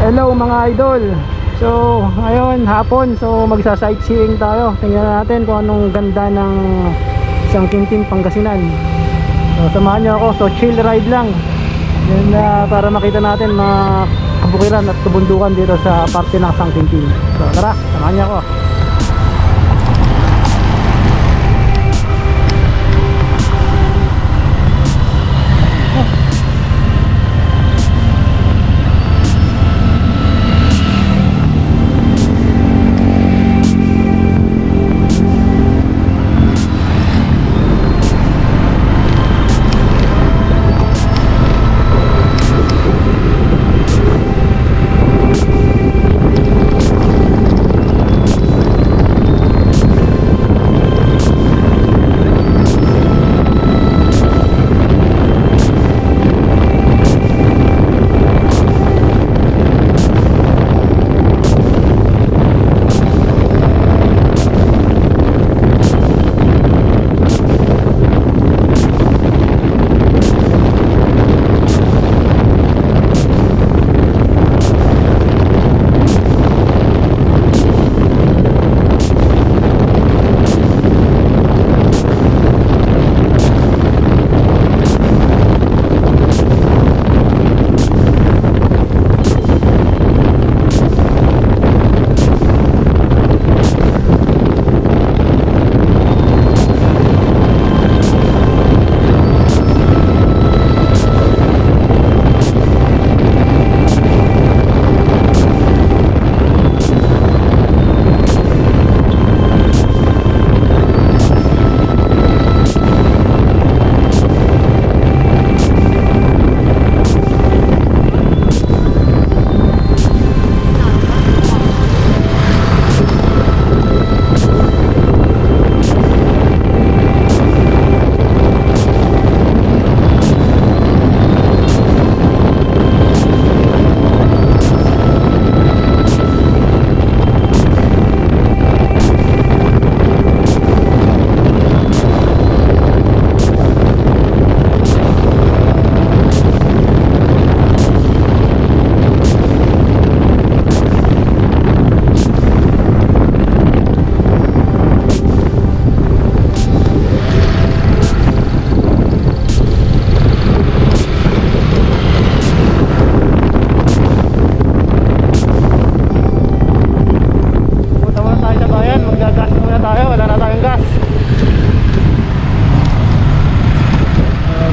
Hello mga idol. So ngayon hapon, so magsa-sightseeing tayo. Tingnan natin kung anong ganda ng Sangkintin, Pangasinan. So samahan niyo ako, so chill ride lang. Yan, para makita natin mga kabukiran at kabundukan dito sa parte ng Sangkintin. So tara, samahan niyo ako.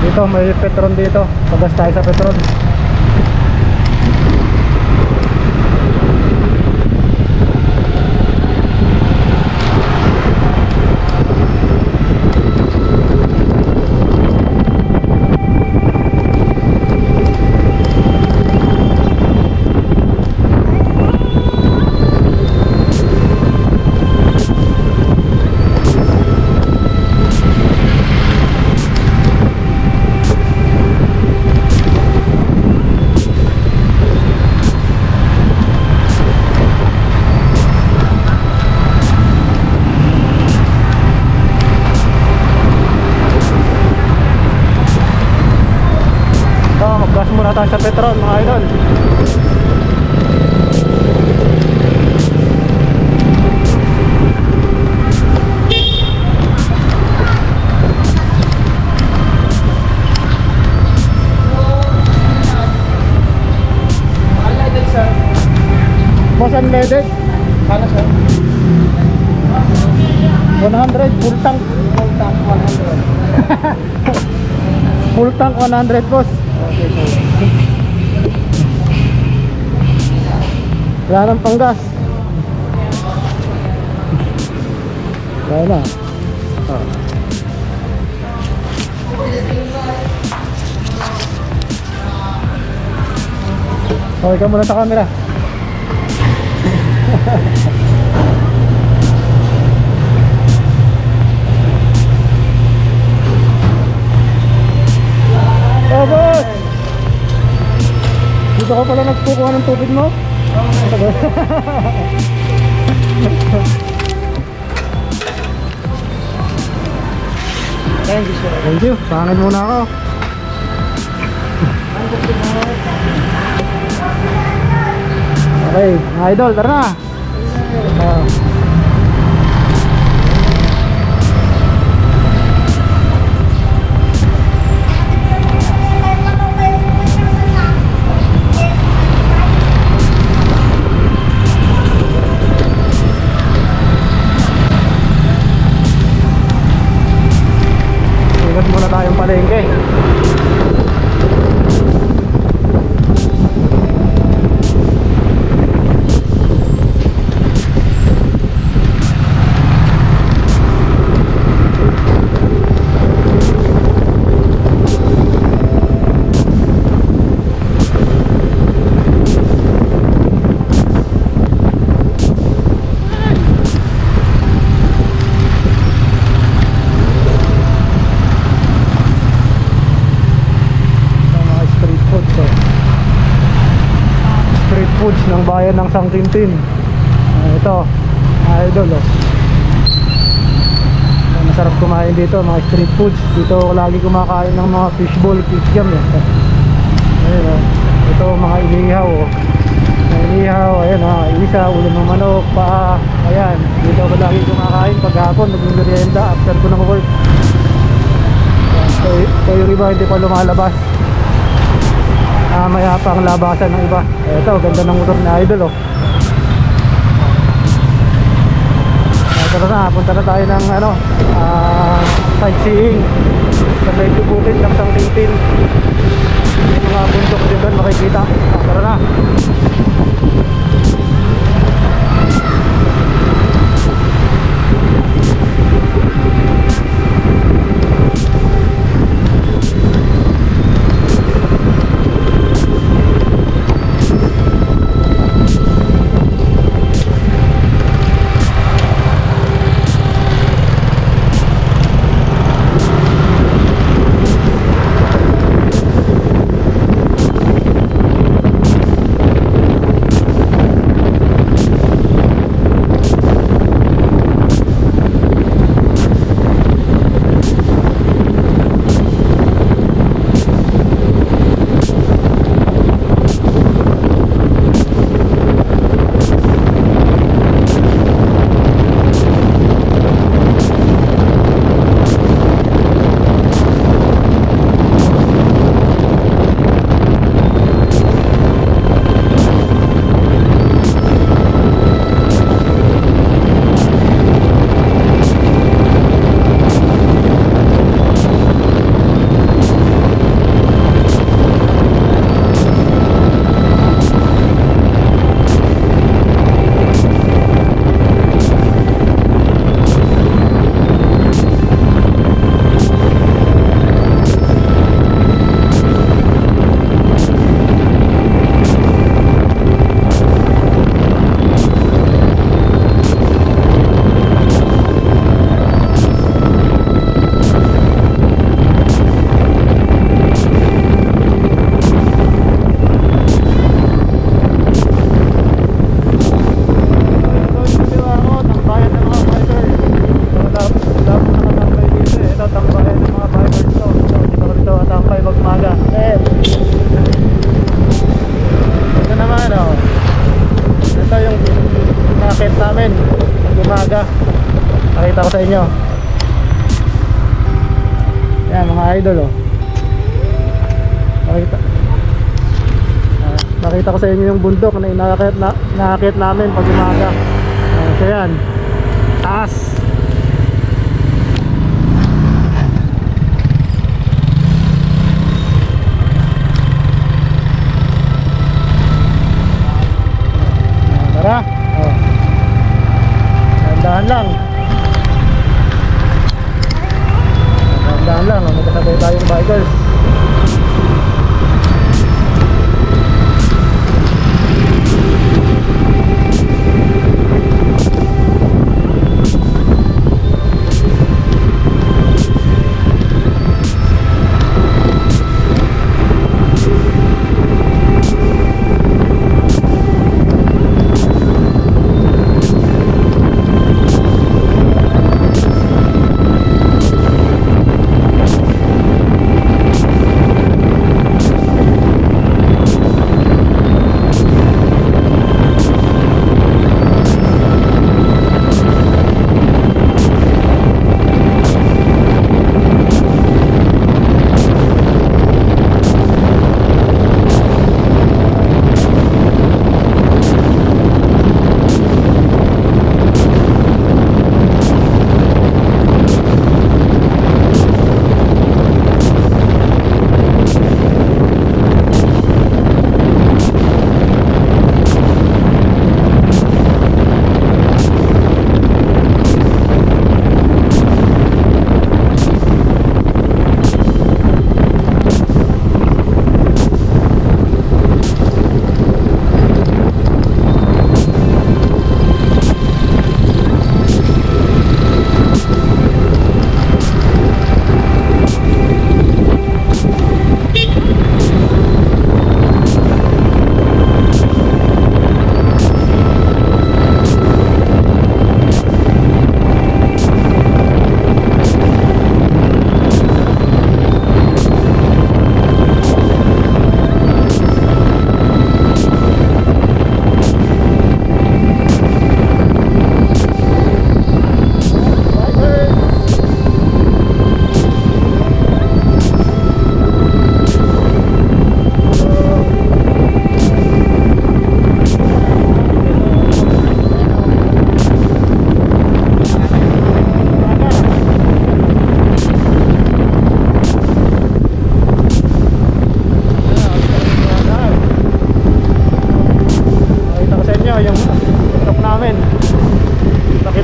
Dito may Petron dito, pagas tayo sa Petron. Muna tayo sa Petron mga idol. Unleaded sir. Boss, unleaded? Ano sir? 100, full tank. Full tank 100. Full tank 100 boss. Okay sir. Wala nang panggas. Wala na. Okay ka muna sa camera. Oh boss! Dito ka pala nagkukuha ng tubig mo? Thank you sir. Thank you. Pangin muna ako. Okay, mga idol, tara na. Ah. Ikot muna tayong palengke. Foods ng bayan ng San Quintin. Ito, idol oh. Masarap kumain dito, mga street foods. Dito ako lagi kumakain ng mga fishball, kikiam eh. Ayun oh. Ito mga inihaw oh. Inihaw, ayan oh, isa, ulo ng manok, paa. Ayan, dito ako lagi kumakain paghapon, nag-merienda after ko ng work. So yung iba hindi pa lumalabas. Maya pa ang labasan ng iba. Ito, ganda ng motor ni idol oh. Tara na, punta na tayo ng ano, sightseeing sa medyo bukid ng San Quintin. May mga bundok din doon makikita. Tara na. Pakita ko sa inyo. Yan mga idol oh. Pakita ko sa inyo yung bundok na inakit namin pag umaga. So yan, taas. Tara. Oh. Dahan lang. Dahan lang, magkasabay tayong bikers.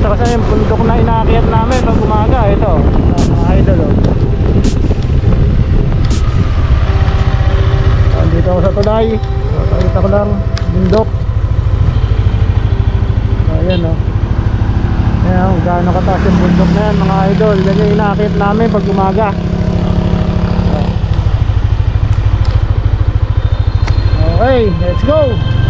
Ito kasi yung bundok na inaakyat namin pag umaga. Ito, mga idol oh. Dito ako sa tulay. Pakita ko lang bundok. Ayan oh. Ayan oh, gaano kataas yung bundok na yan mga idol. Yan yung inaakyat namin pag umaga. Okay, let's go.